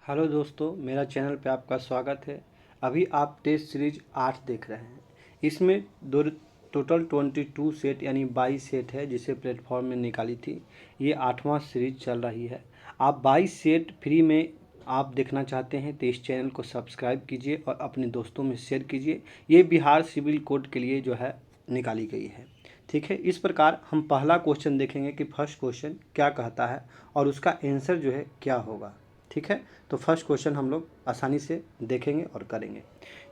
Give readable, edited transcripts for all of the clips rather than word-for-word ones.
Hello दोस्तों, मेरा channel पे आपका स्वागत है। अभी आप टेस्ट सीरीज 8 देख रहे हैं। इसमें दो टोटल 22 सेट यानी 22 सेट है जिसे प्लेटफॉर्म में निकाली थी। ये 8वां सीरीज चल रही है। आप 22 सेट फ्री में आप देखना चाहते हैं तो इस चैनल को सब्सक्राइब कीजिए और अपने दोस्तों में शेयर कीजिए। ये बिहार सिविल कोड के लिए जो है निकाली गई है। ठीक है, इस प्रकार हम पहला क्वेश्चन देखेंगे कि फर्स्ट क्वेश्चन क्या कहता है और उसका आंसर जो है क्या होगा। ठीक है, तो फर्स्ट क्वेश्चन हम लोग आसानी से देखेंगे और करेंगे।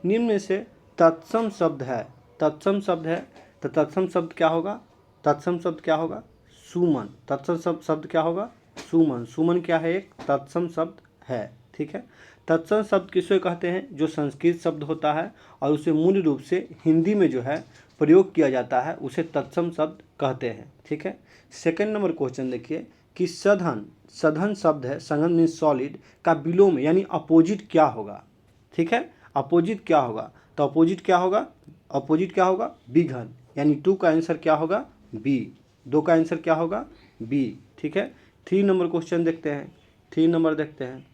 निम्न में से तत्सम शब्द है, तत्सम शब्द है तो तत्सम शब्द क्या होगा? तत्सम शब्द क्या होगा? सुमन। तत्सम शब्द क्या होगा? सुमन। सुमन क्या है? एक तत्सम शब्द है। ठीक है, तत्सम शब्द किसे कहते हैं? जो संस्कृत शब्द होता है और उसे मूल रूप से हिंदी में जो है प्रयोग किया जाता है उसे तत्सम शब्द कहते हैं। ठीक है, सेकंड नंबर क्वेश्चन देखिए कि सघन, सघन शब्द है, सघन मीन्स सॉलिड, का विलोम यानी अपोजिट क्या होगा? ठीक है, अपोजिट क्या होगा? तो अपोजिट क्या होगा? अपोजिट क्या होगा? विघन। यानी 2 का आंसर क्या होगा? बी। 2 का आंसर क्या होगा? बी। ठीक है, 3 नंबर क्वेश्चन देखते हैं। 3 नंबर देखते हैं।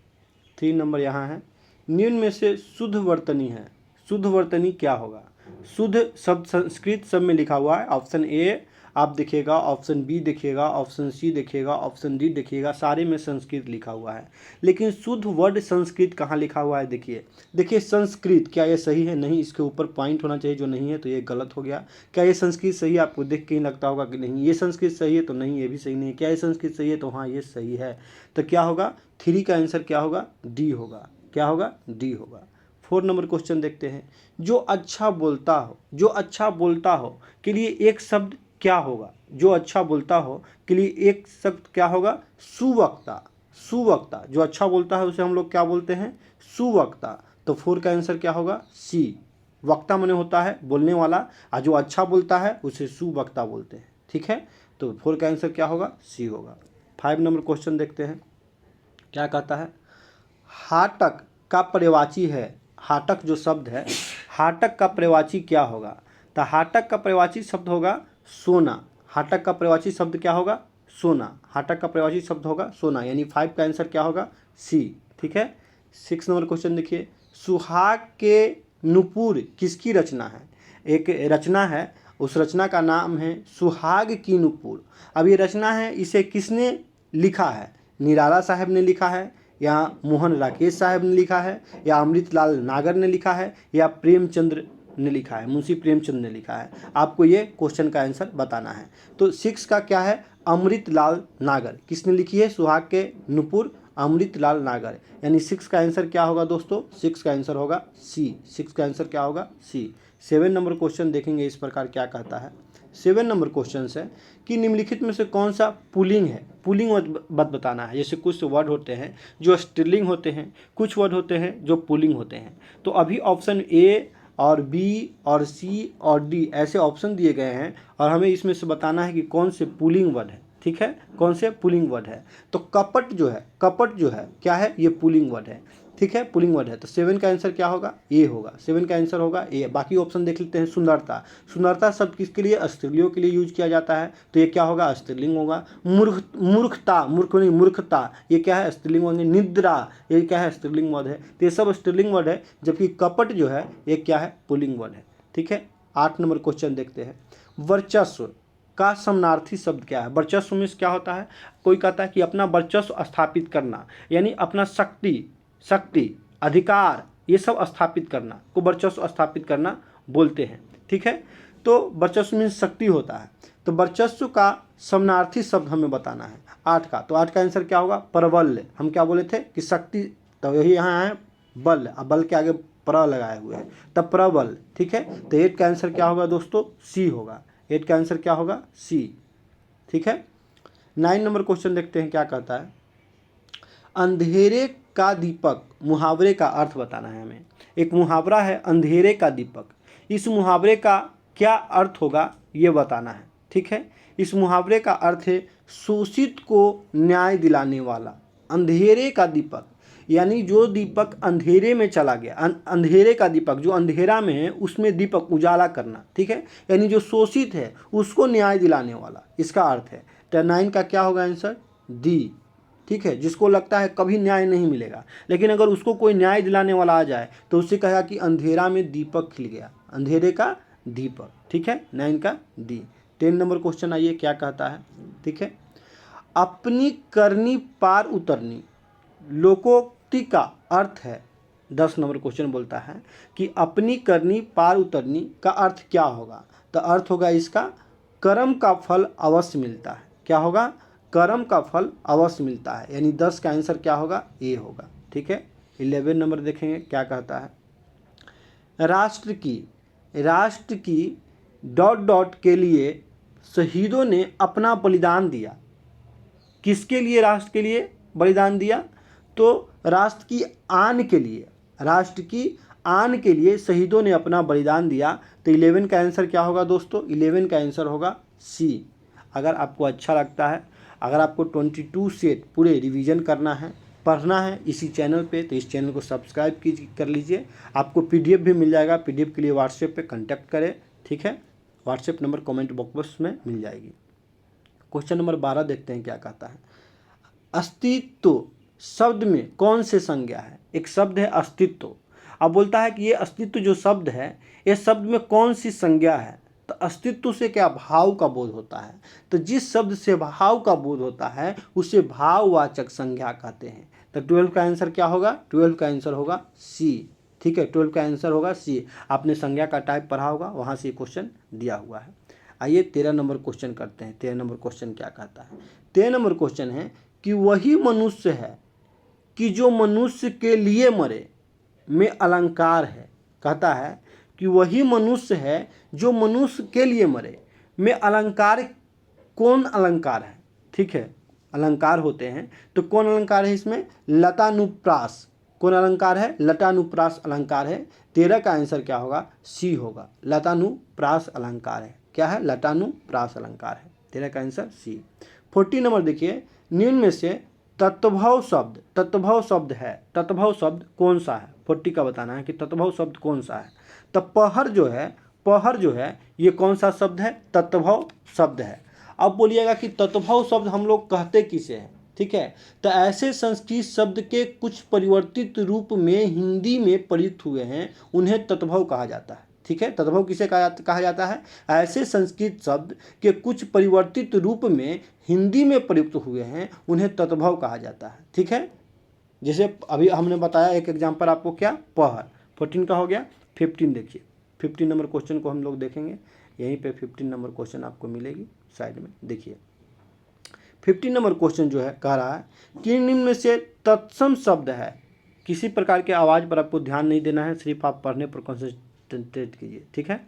3 नंबर यहाँ है, निम्न में से शुद्ध वर्तनी है। शुद्ध वर्तनी क्या होगा? शुद्ध शब्द संस्कृत शब्द में लिखा हुआ है। ऑप्शन ए आप देखिएगा, ऑप्शन बी देखिएगा, ऑप्शन सी देखिएगा, ऑप्शन डी देखिएगा, सारे में संस्कृत लिखा हुआ है। लेकिन शुद्ध वर्ड संस्कृत कहाँ लिखा हुआ है? देखिए देखिए संस्कृत, क्या ये सही है? नहीं, इसके ऊपर पॉइंट होना चाहिए, जो नहीं है तो ये गलत हो गया। क्या ये संस्कृत सही है? आपको देख के ही लगता होगा कि नहीं ये संस्कृत सही है, तो नहीं ये भी सही नहीं है। क्या ये संस्कृत सही है? तो हाँ ये सही है। तो क्या होगा? 3 का आंसर क्या होगा? डी होगा। क्या होगा? डी होगा। 4 नंबर क्वेश्चन देखते हैं, जो अच्छा बोलता हो, जो अच्छा बोलता हो के लिए एक शब्द क्या होगा? जो अच्छा बोलता हो के लिए एक शब्द क्या होगा? सुवक्ता। सुवक्ता, जो अच्छा बोलता है उसे हम लोग क्या बोलते हैं? सुवक्ता। तो 4 का आंसर क्या होगा? सी। वक्ता माने होता है बोलने वाला, और जो अच्छा बोलता है उसे सुवक्ता बोलते हैं। ठीक है, तो 4 का आंसर क्या होगा? सी होगा। 5 नंबर क्वेश्चन देखते हैं, क्या कहता है? हाटक का पर्यायवाची है। हाटक जो शब्द है, हाटक का पर्यायवाची क्या होगा? तो हाटक का पर्यायवाची शब्द होगा सोना। हाटक का पर्यायवाची शब्द क्या होगा? सोना। हाटक का पर्यायवाची शब्द होगा सोना, यानी 5 का आंसर क्या होगा? सी। ठीक है, 6 नंबर क्वेश्चन देखिए, सुहाग के नुपुर किसकी रचना है? एक रचना है, उस रचना का नाम है सुहाग की नुपुर। अब ये रचना है, इसे किसने लिखा है? निराला साहब ने लिखा है, या मोहन राकेश साहब ने लिखा है, या अमृतलाल नागर ने लिखा है, या प्रेमचंद्र ने लिखा है, मुंशी प्रेमचंद ने लिखा है? आपको ये क्वेश्चन का आंसर बताना है। तो 6 का क्या है? अमृतलाल नागर। किसने लिखी है सुहाग के नुपुर? अमृतलाल नागर। यानी 6 का आंसर क्या होगा दोस्तों? 6 का आंसर होगा सी। 6 का आंसर क्या होगा? सी। 7 नंबर क्वेश्चन देखेंगे इस प्रकार क्या कहता है। 7 नंबर क्वेश्चन है कि निम्नलिखित में से कौन सा पुल्लिंग है? पुल्लिंग मत बताना है। जैसे कुछ वर्ड होते हैं जो स्त्रीलिंग होते हैं, कुछ वर्ड होते हैं जो पुल्लिंग होते हैं। तो अभी ऑप्शन ए और बी और सी और डी ऐसे ऑप्शन दिए गए हैं और हमें इसमें से बताना है कि कौन से पुल्लिंग वर्ड है। ठीक है, कौन से पुल्लिंग वर्ड है? तो कपट जो है, कपट जो है क्या है? ये पुल्लिंग वर्ड है। ठीक है, पुल्लिंग वर्ड है। तो 7 का आंसर क्या होगा? ए होगा। 7 का आंसर होगा ए। बाकी ऑप्शन देख लेते हैं। सुंदरता, सुंदरता शब्द किसके लिए? स्त्रियों के लिए यूज किया जाता है, तो ये क्या होगा? स्त्रीलिंग होगा। मूर्खता, मूर्ख नहीं मूर्खता, ये क्या है? स्त्रीलिंग वर्ड है। निद्रा, ये क्या है? स्त्रीलिंग वर्ड है। तो ये सब स्त्रीलिंग वर्ड है, जबकि कपट जो है ये क्या है? पुल्लिंग वर्ड है। ठीक है, 8 नंबर क्वेश्चन देखते हैं, वर्चस्व का समानार्थी शब्द क्या है? वर्चस्व में क्या होता है? कोई कहता है कि अपना वर्चस्व स्थापित करना, यानी अपना शक्ति, शक्ति अधिकार ये सब स्थापित करना को वर्चस्व स्थापित करना बोलते हैं। ठीक है, तो वर्चस्व में शक्ति होता है। तो वर्चस्व का समानार्थी शब्द हमें बताना है 8 का। तो 8 का आंसर क्या होगा? प्रबल। हम क्या बोले थे कि शक्ति, तो यही यहाँ है बल, अब बल के आगे प्र लगाए हुए हैं, तब प्रबल। ठीक है, तो 8 का आंसर क्या होगा दोस्तों? सी होगा। 8 का आंसर क्या होगा? सी। ठीक है, 9 नंबर क्वेश्चन देखते हैं क्या कहता है। अंधेरे का दीपक, मुहावरे का अर्थ बताना है हमें। एक मुहावरा है अंधेरे का दीपक, इस मुहावरे का क्या अर्थ होगा ये बताना है। ठीक है, इस मुहावरे का अर्थ है शोषित को न्याय दिलाने वाला। अंधेरे का दीपक यानी जो दीपक अंधेरे में चला गया, अंधेरे का दीपक जो अंधेरा में है उसमें दीपक उजाला करना। ठीक है, यानी जो शोषित है उसको न्याय दिलाने वाला, इसका अर्थ है। तो 9 का क्या होगा आंसर? डी। ठीक है, जिसको लगता है कभी न्याय नहीं मिलेगा, लेकिन अगर उसको कोई न्याय दिलाने वाला आ जाए तो उससे कहेगा कि अंधेरा में दीपक खिल गया, अंधेरे का दीपक। ठीक है, 9 का डी। 10 नंबर क्वेश्चन आइए क्या कहता है। ठीक है, अपनी करनी पार उतरनी लोकोक्ति का अर्थ है। 10 नंबर क्वेश्चन बोलता है कि अपनी करनी पार उतरनी का अर्थ क्या होगा। तो अर्थ होगा इसका कर्म का फल अवश्य मिलता है। क्या होगा, कर्म का फल अवश्य मिलता है, यानी 10 का आंसर क्या होगा, ए होगा। ठीक है, 11 नंबर देखेंगे क्या कहता है। राष्ट्र की डॉट डॉट के लिए शहीदों ने अपना बलिदान दिया। किसके लिए राष्ट्र के लिए बलिदान दिया, तो राष्ट्र की आन के लिए, राष्ट्र की आन के लिए शहीदों ने अपना बलिदान दिया। तो 11 का आंसर क्या होगा दोस्तों, 11 का आंसर होगा सी। अगर आपको अच्छा लगता है, अगर आपको 22 सेट पूरे रिवीजन करना है, पढ़ना है इसी चैनल पे, तो इस चैनल को सब्सक्राइब कर लीजिए। आपको पीडीएफ भी मिल जाएगा, पीडीएफ के लिए व्हाट्सएप पे कांटेक्ट करें। ठीक है, व्हाट्सएप नंबर कमेंट बॉक्स में मिल जाएगी। क्वेश्चन नंबर 12 देखते हैं क्या कहता है। अस्तित्व शब्द में कौन से संज्ञा है। एक शब्द है अस्तित्व, अब बोलता है कि ये अस्तित्व जो शब्द है, ये शब्द में कौन सी संज्ञा है। तो अस्तित्व से क्या भाव का बोध होता है, तो जिस शब्द से भाव का बोध होता है उसे भाववाचक संज्ञा कहते हैं। तो 12 का आंसर क्या होगा, 12 का आंसर होगा सी। ठीक है, 12 का आंसर होगा सी। आपने संज्ञा का टाइप पढ़ा होगा, वहाँ से क्वेश्चन दिया हुआ है। आइए 13 नंबर क्वेश्चन करते हैं। 13 नंबर क्वेश्चन क्या कहता है। 13 नंबर क्वेश्चन है कि वही मनुष्य है कि जो मनुष्य के लिए मरे में अलंकार है। कहता है कि वही मनुष्य है जो मनुष्य के लिए मरे में अलंकार, कौन अलंकार है। ठीक है, अलंकार होते हैं, तो कौन अलंकार है इसमें, लतानुप्रास। कौन अलंकार है, लतानुप्रास अलंकार है। 13 का आंसर क्या होगा, सी होगा। लतानुप्रास अलंकार है, क्या है, लतानुप्रास अलंकार है। 13 का आंसर सी। 40 नंबर देखिए, निम्न में से तत्भव शब्द, तत्भव शब्द है, तत्भव शब्द कौन सा है। 40 का बताना है कि तत्भव शब्द कौन सा है। तो पहर जो है, पहर जो है ये कौन सा शब्द है, तत्भव शब्द है। अब बोलिएगा कि तत्भव शब्द हम लोग कहते किसे हैं। ठीक है, तो ऐसे संस्कृत शब्द के कुछ परिवर्तित रूप में हिंदी में प्रयुक्त हुए हैं, उन्हें तत्भव कहा जाता है। ठीक है, तत्भव किसे कहा जाता है, ऐसे संस्कृत शब्द के कुछ परिवर्तित रूप में हिंदी में प्रयुक्त हुए हैं, उन्हें तत्भव कहा जाता है। ठीक है, जैसे अभी हमने बताया एक एग्जांपल आपको, क्या, पहर। 14 का हो गया। 15 देखिए, 15 नंबर क्वेश्चन को हम लोग देखेंगे, यहीं पे 15 नंबर क्वेश्चन आपको मिलेगी साइड में। देखिए 15 नंबर क्वेश्चन जो है कह रहा है कि निम्न में से तत्सम शब्द है। किसी प्रकार के आवाज़ पर आपको ध्यान नहीं देना है, सिर्फ आप पढ़ने पर कॉन्सेंट्रेट कीजिए। ठीक है,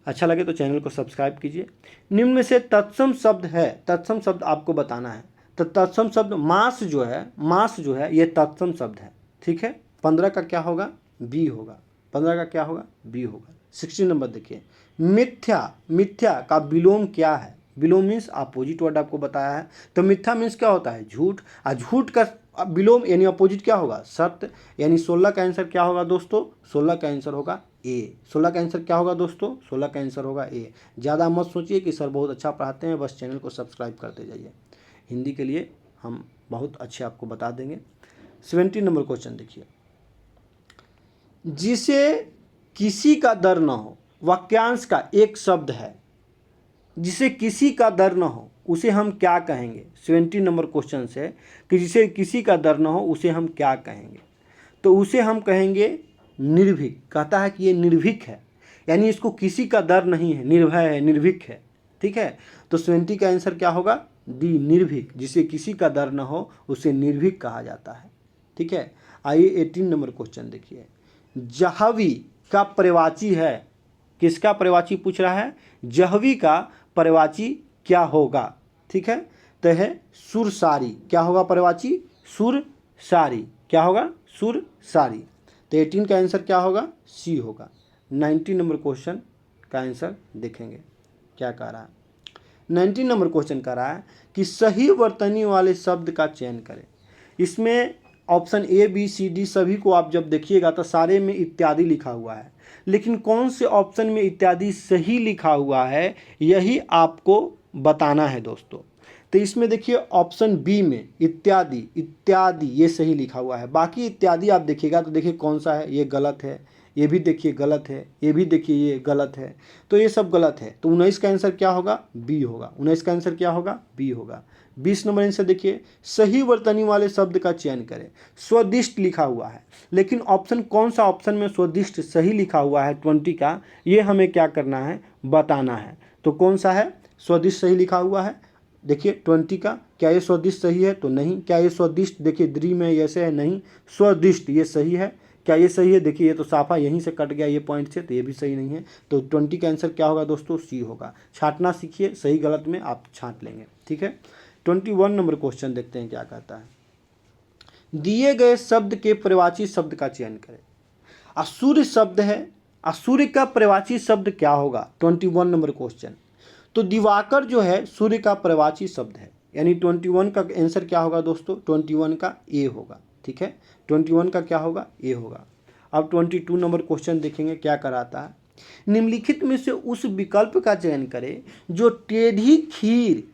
अच्छा लगे तो चैनल को सब्सक्राइब कीजिए। निम्न में से तत्सम शब्द है, तत्सम शब्द आपको बताना है। तो तत्सम शब्द मास जो है, मास जो है ये तत्सम शब्द है। ठीक है, 15 का क्या होगा, बी होगा। 15 का क्या होगा, बी होगा। 16 नंबर देखिए, मिथ्या, मिथ्या का विलोम क्या है। विलोम मीन्स अपोजिट वर्ड आपको बताया है। तो मिथ्या मीन्स क्या होता है, झूठ, और झूठ का विलोम यानी अपोजिट क्या होगा, सत्य। यानी 16 का आंसर क्या होगा दोस्तों, 16 का आंसर होगा ए। 16 का आंसर क्या होगा दोस्तों, 16 का आंसर होगा ए। ज़्यादा मत सोचिए कि सर बहुत अच्छा पढ़ाते हैं, बस चैनल को सब्सक्राइब करते जाइए। हिंदी के लिए हम बहुत अच्छे आपको बता देंगे। 17 नंबर क्वेश्चन देखिए, जिसे किसी का डर न हो, वाक्यांश का एक शब्द है, जिसे किसी का डर न हो उसे हम क्या कहेंगे। 17 नंबर क्वेश्चन से कि जिसे किसी का डर न हो उसे हम क्या कहेंगे, तो उसे हम कहेंगे निर्भीक। कहता है कि ये निर्भीक है, यानी इसको किसी का डर नहीं है, निर्भय है, निर्भीक है। ठीक है, तो 20 का आंसर क्या होगा, डी, निर्भीक। जिसे किसी का डर न हो उसे निर्भीक कहा जाता है। ठीक है, आइए 18 नंबर क्वेश्चन देखिए, जहवी का पर्यायवाची है। किसका पर्यायवाची पूछ रहा है, जहवी का पर्यायवाची क्या होगा। ठीक है, तो है सुरसारी। क्या होगा पर्यायवाची, सुरसारी। क्या होगा, सुरसारी। तो 18 का आंसर क्या होगा, सी होगा। 19 नंबर क्वेश्चन का आंसर देखेंगे क्या कह रहा है। 19 नंबर क्वेश्चन कह रहा है कि सही वर्तनी वाले शब्द का चयन करें। इसमें option A B C D सभी को आप जब देखिएगा तो सारे में इत्यादि लिखा हुआ है, लेकिन कौन से ऑप्शन में इत्यादि सही लिखा हुआ है यही आपको बताना है दोस्तों। तो इसमें देखिए ऑप्शन बी में इत्यादि, इत्यादि ये सही लिखा हुआ है। बाकी इत्यादि आप देखिएगा तो देखिए कौन सा है, ये गलत है, ये भी देखिए गलत है, ये भी देखिए ये गलत है, तो ये सब गलत है। तो 19 का आंसर क्या होगा, बी होगा। 19 का आंसर क्या होगा, बी होगा। 20 नंबर आंसर देखिए, सही वर्तनी वाले शब्द का चयन करें। स्वादिष्ट लिखा हुआ है, लेकिन ऑप्शन कौन सा ऑप्शन में स्वादिष्ट सही लिखा हुआ है 20 का, ये हमें क्या करना है, बताना है। तो कौन सा है स्वादिष्ट सही लिखा हुआ है, देखिए 20 का, क्या ये स्वादिष्ट सही है, तो नहीं। क्या ये स्वादिष्ट, देखिए द्री में ऐसे है, नहीं। स्वादिष्ट ये सही है, क्या ये सही है, देखिए ये तो साफा यहीं से कट गया ये पॉइंट से, तो ये भी सही नहीं है। तो 20 का आंसर क्या होगा दोस्तों, सी होगा। छांटना सीखिए, सही गलत में आप छांट लेंगे, ठीक है। 21 नंबर क्वेश्चन देखते हैं क्या कहता है। दिए गए शब्द के पर्यायवाची शब्द का चयन करें। असूर्य शब्द है, असूर्य का पर्यायवाची शब्द क्या होगा, 21 नंबर क्वेश्चन। तो दिवाकर जो है सूर्य का पर्यायवाची शब्द है, यानी 21 का आंसर क्या होगा दोस्तों, 21 का ए होगा, ठीक है। 21 का क्या होगा, ए होगा। अब 22 नंबर क्वेश्चन देखेंगे क्या कराता है। निम्नलिखित में से उस विकल्प का चयन करें जो टेढ़ी खीर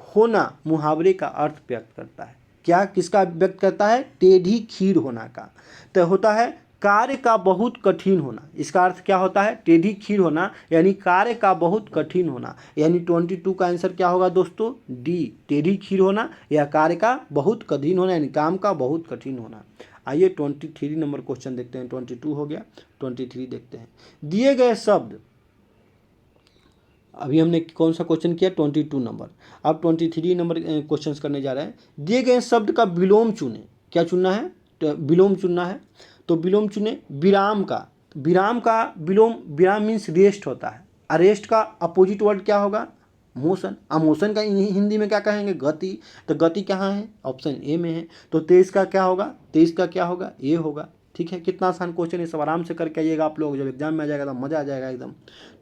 होना मुहावरे का अर्थ व्यक्त करता है। क्या किसका व्यक्त करता है, टेढ़ी खीर होना का। तो होता है कार्य का बहुत कठिन होना, इसका अर्थ क्या होता है, टेढ़ी खीर होना, यानी कार्य का बहुत कठिन होना। यानी 22 का आंसर क्या होगा दोस्तों, डी, टेढ़ी खीर होना या कार्य का बहुत कठिन होना, यानी काम का बहुत कठिन होना। आइए 23 नंबर क्वेश्चन देखते हैं। 22 हो गया, 23 देखते हैं। दिए गए शब्द, अभी हमने कौन सा क्वेश्चन किया, 22 नंबर। अब 23 नंबर क्वेश्चन करने जा रहे हैं। दिए गए शब्द का विलोम चुने, क्या चुनना है, तो विलोम चुनना है। तो विलोम चुने, विराम का, विराम का विलोम, विराम मीन्स रेस्ट होता है, अरेस्ट का अपोजिट वर्ड क्या होगा, मोशन। अमोशन का हिंदी में क्या कहेंगे, गति। तो गति कहाँ है, ऑप्शन ए में है। तो 23 का क्या होगा, 23 का क्या होगा, ए होगा, ठीक है। कितना आसान क्वेश्चन है, सब आराम से करके आइएगा आप लोग, जब एग्जाम में आ जाएगा तो मजा आ जाएगा एकदम।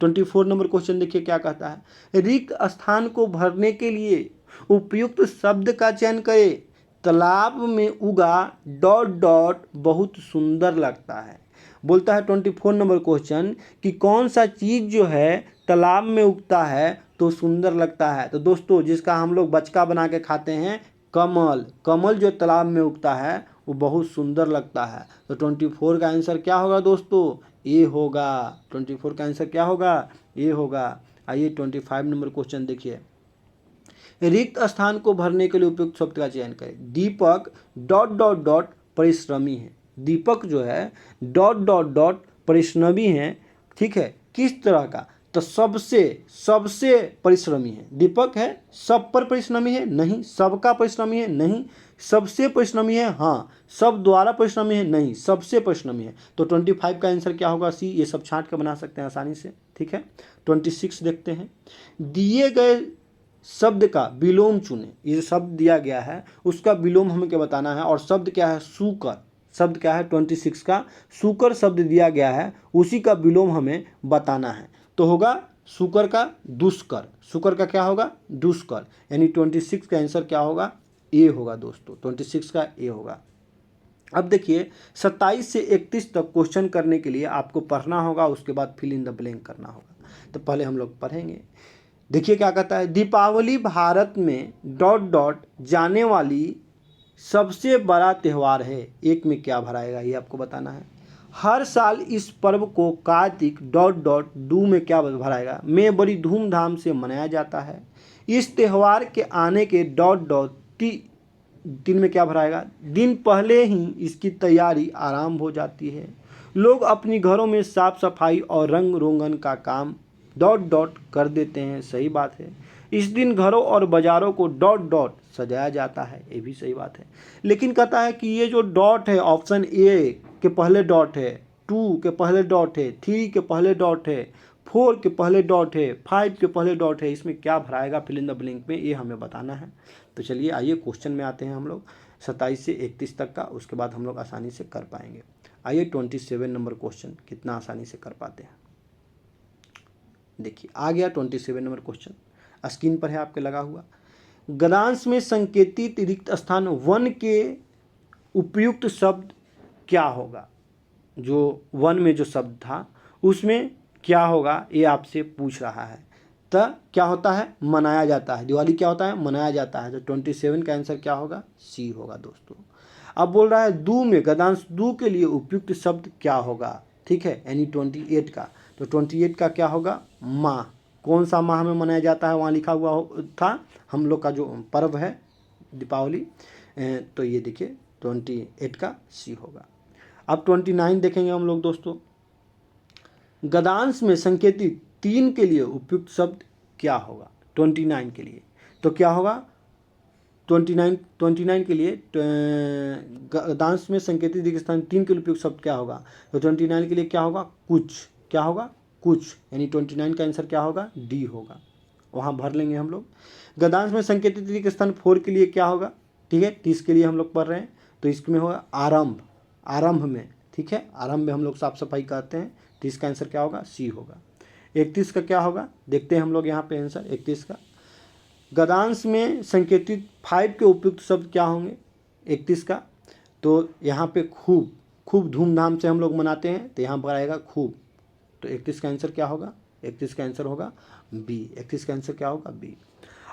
24 नंबर क्वेश्चन देखिए क्या कहता है। रिक्त स्थान को भरने के लिए उपयुक्त शब्द का चयन करें। तालाब में उगा डॉट डॉट बहुत सुंदर लगता है। बोलता है 24 नंबर क्वेश्चन कि कौन सा चीज़ जो है तालाब में उगता है तो सुंदर लगता है। तो दोस्तों जिसका हम लोग बचका बना के खाते हैं, कमल, कमल जो तालाब में उगता है वो बहुत सुंदर लगता है। तो 24 का आंसर क्या होगा दोस्तों, ए होगा। 24 का आंसर क्या होगा, ए होगा। आइए 25 नंबर क्वेश्चन देखिए। रिक्त स्थान को भरने के लिए उपयुक्त शब्द का चयन करें। दीपक डॉट डॉट डॉट परिश्रमी है। दीपक जो है डॉट डॉट डॉट परिश्रमी है, ठीक है। किस तरह का, तो सबसे, सबसे परिश्रमी है। दीपक है सब पर परिश्रमी है, नहीं। सबका परिश्रमी है, नहीं। सबसे परिश्रमी है, हाँ। सब द्वारा परिश्रमी है, नहीं। सबसे परिश्रमी है। तो 25 का आंसर क्या होगा, सी। ये सब छांट के बना सकते हैं आसानी से, ठीक है। 26 देखते हैं। दिए गए शब्द का विलोम चुने। ये शब्द दिया गया है उसका विलोम हमें क्या बताना है, और शब्द क्या है, सूकर। शब्द क्या है, 26 का सूकर शब्द दिया गया है, उसी का विलोम हमें बताना है। तो होगा सूकर का दुष्कर। सूकर का क्या होगा, दुष्कर। यानी 26 का आंसर क्या होगा, ए होगा दोस्तों। 26 का ए होगा। अब देखिए 27 से 31 तक क्वेश्चन करने के लिए आपको पढ़ना होगा, उसके बाद फिल इन द ब्लैंक करना होगा। तो पहले हम लोग पढ़ेंगे। देखिए क्या कहता है। दीपावली भारत में डॉट डॉट जाने वाली सबसे बड़ा त्यौहार है। एक में क्या भराएगा ये आपको बताना है। हर साल इस पर्व को कार्तिक डॉट डॉट दो में क्या भराएगा, में बड़ी धूमधाम से मनाया जाता है। इस त्यौहार के आने के डॉट डॉट दिन में क्या भराएगा, दिन पहले ही इसकी तैयारी आरंभ हो जाती है। लोग अपनी घरों में साफ सफाई और रंग रोगन का काम डॉट डॉट कर देते हैं। सही बात है। इस दिन घरों और बाज़ारों को डॉट डॉट सजाया जाता है। ये भी सही बात है। लेकिन कहता है कि ये जो डॉट है, ऑप्शन ए के पहले डॉट है, 2 के पहले डॉट है, 3 के पहले डॉट है, 4 के पहले डॉट है, 5 के पहले डॉट है, इसमें क्या भराएगा फिल इन द ब्लैंक में, ये हमें बताना है। तो चलिए आइए क्वेश्चन में आते हैं हम लोग 27 से 31 तक का, उसके बाद हम लोग आसानी से कर पाएंगे। आइए 27 नंबर क्वेश्चन कितना आसानी से कर पाते हैं। देखिए आ गया 27 नंबर क्वेश्चन, स्क्रीन पर है आपके लगा हुआ। गद्यांश में संकेतित रिक्त स्थान वन के उपयुक्त शब्द क्या होगा। जो वन में जो शब्द था उसमें क्या होगा ये आपसे पूछ रहा है। तो क्या होता है, मनाया जाता है। दिवाली क्या होता है, मनाया जाता है। तो 27 का आंसर क्या होगा, सी होगा दोस्तों। अब बोल रहा है दू में गद्यांश दू के लिए उपयुक्त शब्द क्या होगा, ठीक है, यानी 28 का। तो 28 का क्या होगा, माह। कौन सा माह में मनाया जाता है, वहाँ लिखा हुआ था हम लोग का जो पर्व है दीपावली। तो ये देखिए 28 का सी होगा। अब 29 देखेंगे हम लोग दोस्तों। गद्यांश में संकेती 3 के लिए उपयुक्त शब्द क्या होगा 29 के लिए। तो क्या होगा 29 के लिए गद्यांश में संकेती दीर्घ स्थान 3 के लिए उपयुक्त शब्द क्या होगा। तो 29 के लिए क्या होगा, कुछ। क्या होगा, कुछ, यानी 29 का आंसर क्या होगा, डी होगा। वहाँ भर लेंगे हम लोग। गद्यांश में संकेतित दीर्घ स्थान 4 के लिए क्या होगा, ठीक है, 30 के लिए हम लोग पढ़ रहे हैं। तो इसमें होगा आरंभ, आरंभ में, ठीक है, आरंभ में हम लोग साफ सफाई करते हैं। 30 का आंसर क्या होगा, सी होगा। 31 का क्या होगा, देखते हैं हम लोग यहाँ पे आंसर 31 का। गद्यांश में संकेतित 5 के उपयुक्त शब्द क्या होंगे 31 का। तो यहाँ पे खूब, खूब धूमधाम से हम लोग मनाते हैं, तो यहाँ पर आएगा खूब। तो 31 का आंसर क्या होगा, 31 का आंसर होगा बी। 31 का आंसर क्या होगा, बी।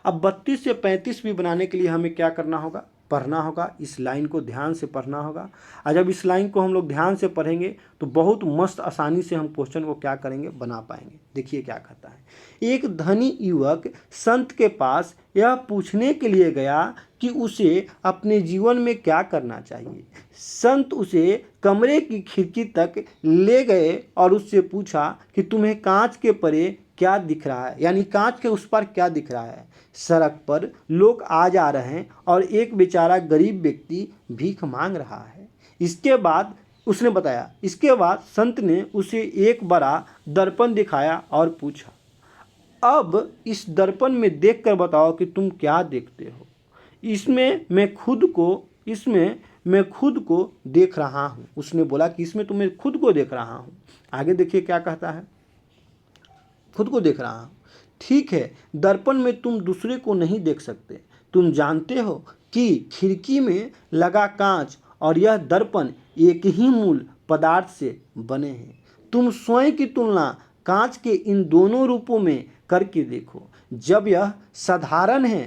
अब 32 से 35 भी बनाने के लिए हमें क्या करना होगा, पढ़ना होगा। इस लाइन को ध्यान से पढ़ना होगा। और जब इस लाइन को हम लोग ध्यान से पढ़ेंगे तो बहुत मस्त आसानी से हम क्वेश्चन को क्या करेंगे, बना पाएंगे। देखिए क्या कहता है। एक धनी युवक संत के पास यह पूछने के लिए गया कि उसे अपने जीवन में क्या करना चाहिए। संत उसे कमरे की खिड़की तक ले गए और उससे पूछा कि तुम्हें कांच के परे क्या दिख रहा है, यानी कांच के उस पर क्या दिख रहा है। सड़क पर लोग आ जा रहे हैं और एक बेचारा गरीब व्यक्ति भीख मांग रहा है। इसके बाद उसने बताया, इसके बाद संत ने उसे एक बड़ा दर्पण दिखाया और पूछा, अब इस दर्पण में देखकर बताओ कि तुम क्या देखते हो। इसमें मैं खुद को देख रहा हूँ। उसने बोला कि इसमें तो मैं खुद को देख रहा हूँ। आगे देखिए क्या कहता है, खुद को देख रहा हूँ। ठीक है, दर्पण में तुम दूसरे को नहीं देख सकते। तुम जानते हो कि खिड़की में लगा कांच और यह दर्पण एक ही मूल पदार्थ से बने हैं। तुम स्वयं की तुलना कांच के इन दोनों रूपों में करके देखो। जब यह साधारण है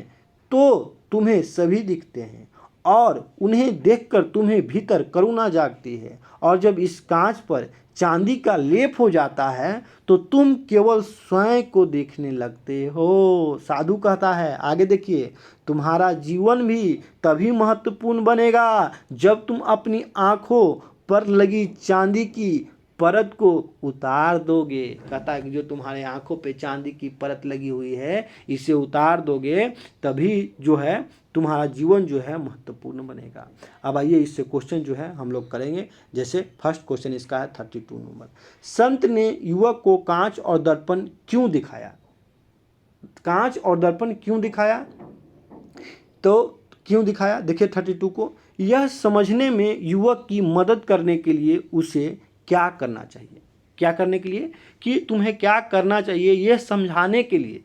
तो तुम्हें सभी दिखते हैं और उन्हें देखकर तुम्हें भीतर करुणा जागती है, और जब इस कांच पर चांदी का लेप हो जाता है तो तुम केवल स्वयं को देखने लगते हो। साधु कहता है, आगे देखिए, तुम्हारा जीवन भी तभी महत्वपूर्ण बनेगा जब तुम अपनी आंखों पर लगी चांदी की परत को उतार दोगे। कहता है कि जो तुम्हारे आंखों पे चांदी की परत लगी हुई है, इसे उतार दोगे, तभी जो है तुम्हारा जीवन जो है महत्वपूर्ण बनेगा। अब आइए इससे क्वेश्चन जो है हम लोग करेंगे। जैसे फर्स्ट क्वेश्चन इसका है 32 नंबर। संत ने युवक को कांच और दर्पण क्यों दिखाया। कांच और दर्पण क्यों दिखाया, तो क्यों दिखाया, देखिए 32 को, यह समझने में युवक की मदद करने के लिए उसे क्या करना चाहिए। क्या करने के लिए, कि तुम्हें क्या करना चाहिए, यह समझाने के लिए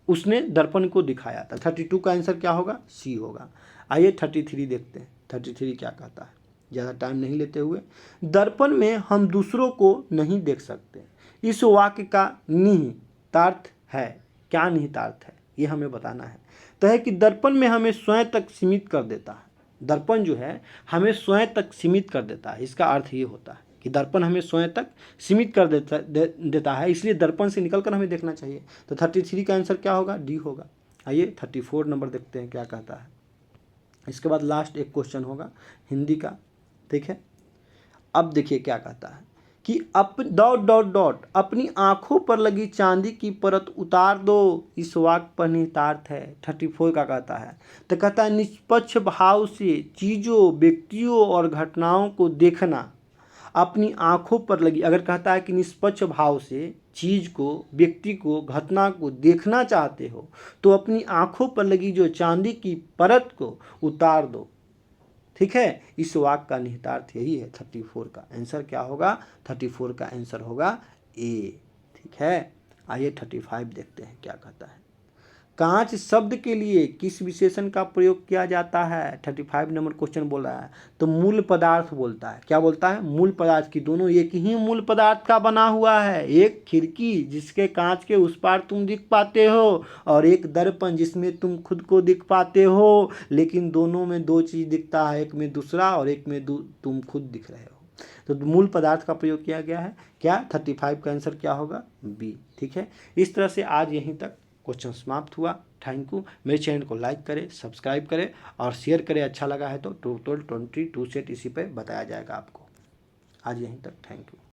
उसने दर्पण को दिखाया था। 32 का आंसर क्या होगा, सी होगा। आइए 33 देखते हैं। 33 क्या कहता है, ज़्यादा टाइम नहीं लेते हुए। दर्पण में हम दूसरों को नहीं देख सकते। इस वाक्य का निहितार्थ है, क्या निहितार्थ है ये हमें बताना है। तो है कि दर्पण में हमें स्वयं तक सीमित कर देता है। दर्पण जो है हमें स्वयं तक सीमित कर देता है। इसका अर्थ ये होता है कि दर्पण हमें स्वयं तक सीमित कर देता है, इसलिए दर्पण से निकलकर हमें देखना चाहिए। तो 33 का आंसर क्या होगा, डी होगा। आइए 34 नंबर देखते हैं क्या कहता है। इसके बाद लास्ट एक क्वेश्चन होगा हिंदी का, ठीक है। अब देखिए क्या कहता है कि अपनी आंखों पर लगी चांदी की परत उतार दो। इस वाक्य पर निहितार्थ है। 34 का कहता है, तो कहता है निष्पक्ष भाव से चीज़ों, व्यक्तियों और घटनाओं को देखना। अपनी आंखों पर लगी, अगर कहता है कि निष्पक्ष भाव से चीज़ को, व्यक्ति को, घटना को देखना चाहते हो तो अपनी आंखों पर लगी जो चांदी की परत को उतार दो। ठीक है, इस वाक्य का निहितार्थ यही है। 34 का आंसर क्या होगा, 34 का आंसर होगा ए। ठीक है, आइए 35 देखते हैं क्या कहता है। कांच शब्द के लिए किस विशेषण का प्रयोग किया जाता है? 35 नंबर क्वेश्चन बोल रहा है। तो मूल पदार्थ बोलता है। क्या बोलता है? मूल पदार्थ की दोनों एक ही मूल पदार्थ का बना हुआ है। एक खिड़की जिसके कांच के उस पार तुम दिख पाते हो, और एक दर्पण जिसमें तुम खुद को दिख पाते हो, लेकिन दोनों में दो चीज दिखता है, एक में दूसरा और एक में तुम खुद दिख रहे हो। तो मूल पदार्थ का प्रयोग किया गया है। क्या 35 का आंसर क्या होगा? बी। ठीक है, इस तरह से आज यहीं तक क्वेश्चन समाप्त हुआ। Thank you. मेरे चैनल को लाइक करें, सब्सक्राइब करें और शेयर करें। अच्छा लगा है तो टोटल 22 सेट इसी पे बताया जाएगा आपको। आज यहीं तक। Thank you.